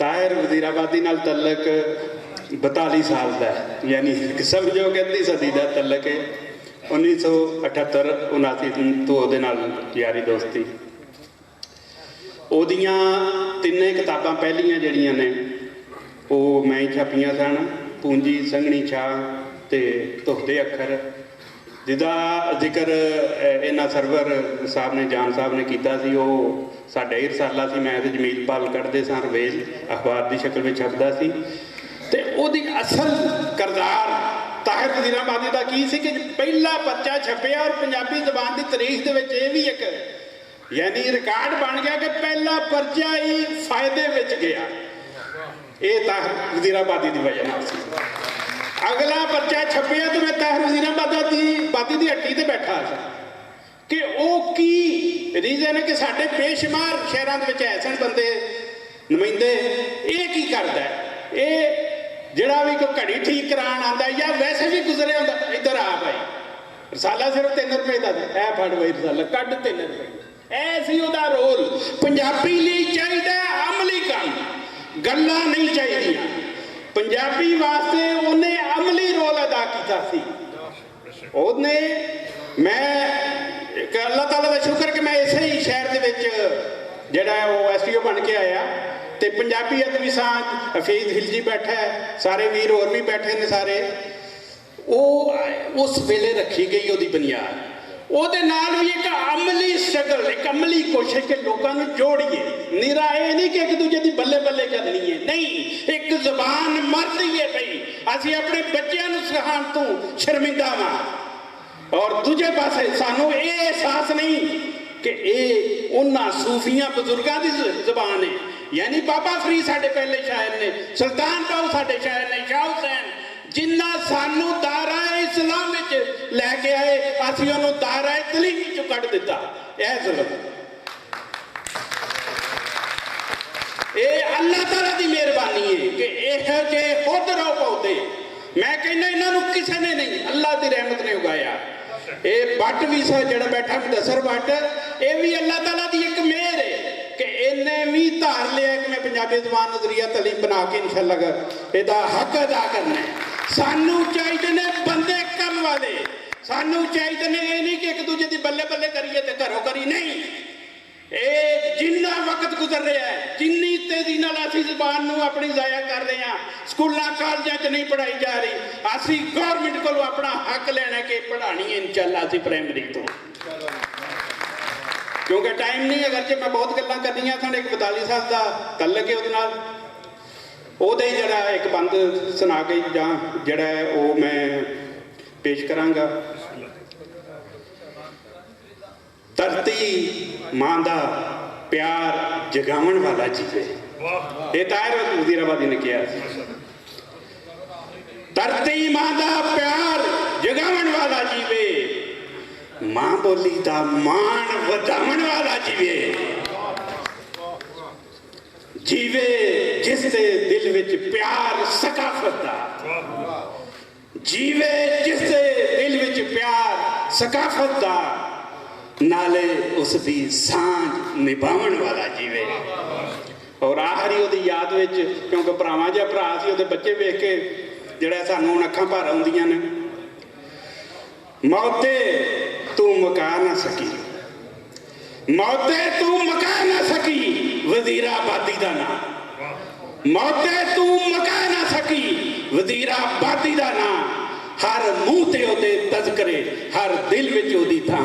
ताहिर वजीराबादी नाल तलक 42 साल का है, यानी समझो कि अद्धी सदी का तलक है। 1978-79 तो ਉਹਦੇ ਨਾਲ यारी दोस्ती। ਉਹਦੀਆਂ ਤਿੰਨੇ ਕਿਤਾਬਾਂ ਪਹਿਲੀਆਂ ਜਿਹੜੀਆਂ ਨੇ ਉਹ ਮੈਂ ਹੀ ਛਾਪੀਆਂ ਸਨ, ਪੂੰਜੀ, ਸੰਘਣੀ ਛਾਂ ਤੇ ਤੁਹਦੇ ਅੱਖਰ, ਜਿਹਦਾ ਜ਼ਿਕਰ ਇਹਨਾਂ ਸਰਵਰ ਸਾਹਿਬ ਨੇ, ਜਾਨ ਸਾਹਿਬ ਨੇ ਕੀਤਾ ਸੀ। ਉਹ ਸਾਡਾ ਹੀ ਰਸਾਲਾ ਸੀ, ਮੈਂ ਤੇ ਜਮੀਲ ਪਾਲ ਕੱਢਦੇ ਸਾਂ, ਰਵੇਜ਼ ਅਖਬਾਰ ਦੀ ਸ਼ਕਲ ਵਿੱਚ ਛਪਦਾ ਸੀ। ਤੇ ਉਹਦੀ ਅਸਲ ਕਿਰਦਾਰ ਤਾਹਿਰ ਵਜ਼ੀਰਾਬਾਦੀ ਦਾ ਕੀ ਸੀ ਕਿ ਪਹਿਲਾ ਪਰਚਾ ਛਪਿਆ ਔਰ ਪੰਜਾਬੀ ਜ਼ਬਾਨ ਦੀ ਤਾਰੀਖ ਦੇ ਵਿੱਚ ਇਹ ਵੀ ਇੱਕ यानी रिकॉर्ड बन गया कि पहला पर्चा ही फायदे विच गया। ये ताहिर वजीराबादी की वजह से अगला पर्चा छपिया तो मैं ताहिर वजीराबादी की हट्टी से बैठा था कि वो की रीजन है कि साढ़े बेशुमार शहरों के ऐसे बंदे नुमाइंदे ये की करता है, ये जड़ा भी कोई घड़ी ठीक कराने आता या वैसे भी गुजरे होंदा इधर आ भाई रसाला सिर्फ 3 रुपए का है, फड़ भाई रसाला कट 3 रुपए। ऐसी ਉਹਦਾ रोल पंजाबी ਲਈ ਚਾਹੀਦਾ अमली काम, ਗੱਲਾਂ नहीं चाहिए। पंजाबी वास्ते उन्हें अमली रोल अदा किया सी। ਉਹਨੇ मैं अल्लाह ताला का शुक्र कि मैं इसे ही शहर ਦੇ ਵਿੱਚ ਜਿਹੜਾ वो STO बन के आया ਤੇ पंजाबी अदबी सां हफीज हिलजी बैठा है, सारे वीर और भी बैठे ने सारे। वो उस वेले रखी गई ਉਹਦੀ बुनियाद, ਉਹਦੇ ਨਾਲ भी एक अमली स्ट्रगल, एक अमली कोशिश कि लोगों को जोड़िए। निरा ये नहीं कि एक दूजे की बल्ले बल्ले करनी है, नहीं, एक जबान मर रही है भाई असी अपने बच्चों को सिखाने तो शर्मिंदा हाँ। और दूजे पासे सानू ये एहसास नहीं कि ये उन्होंने सूफिया बुजुर्गों की जबान है। यानी बाबा फरीद साढ़े पहले शायर ने, सुल्तान बाहू साढ़े शायर ने, शाह हुसैन जिन्ना सानू दायरा इस्लाम विच लैके आए, असीं उहनूं दायरा तलीम चों कढ दिता। यह जुल्म ये अल्लाह ताला की मेहरबानी है कि इहो जिहे खुद रहो पौधे मैं कहना इन्हों किसी ने नहीं, अल्लाह की रहमत ने उगाया। ये बट भी सा जिहड़ा बैठा मुदस्सर बट, ये भी अल्लाह ताला की एक मेहर है कि इन्हें भी धार लिया कि मैं पंजाबी ज़बान नज़रिया तलीम बना के इंशाअल्लाह इसदा हक अदा करना है। सानू चाहिए ने बंदे कम वाले, सानू चाहिए ने ये नहीं कि एक दूजे की बल्ले बल्ले करिए तो घरों करी नहीं। ये जिन्ना वक्त गुजर रहा है, जिन्नी तेजी नाल असीं ज़बान नूं अपनी ज़ाया कर रहे हैं, स्कूलों कॉलेजों च नहीं पढ़ाई जा रही, असीं गौरमेंट को अपना हक लेना कि पढ़ानी है इंशाअल्लाह असीं प्राइमरी तो। क्योंकि टाइम नहीं, अगरचे मैं बहुत गल्लां करनियां सन। एक 42 साल का तलक है ਉਹਦੇ ਨਾਲ, ਉਹਦੇ ही जरा एक बंद सुना के जां जड़ा वो मैं पेश करांगा। धरती मां दा प्यार जगावन वाला जीवे, ये ताहिर वजीराबादी ने कहा। धरती मां दा प्यार जगावन वाला जीवे, मां बोली दा मान वधावन वाला जीवे, जीवे जिसके दिल विच प्यार सकाफत दा, जीवे जिसके दिल विच प्यार सकाफत दा, नाले उसकी सांझ निभावन वाला जीवे। और आखिरी ਉਹਦੀ याद विच क्योंकि भरावां जिहा भरा सी, ਉਹਦੇ बच्चे वेख के ਜਿਹੜਾ ਸਾਨੂੰ ਹੁਣ ਅੱਖਾਂ भर आउंदियां ने, मौते तू मुका ना सकी, मौते तू मुका ना सकी वजीराबादी का नाम, मौते तू मुका ना सकी वजीराबादी का नाम, हर मूँह ते ओदे तज़करे, हर दिल विच ओदी थां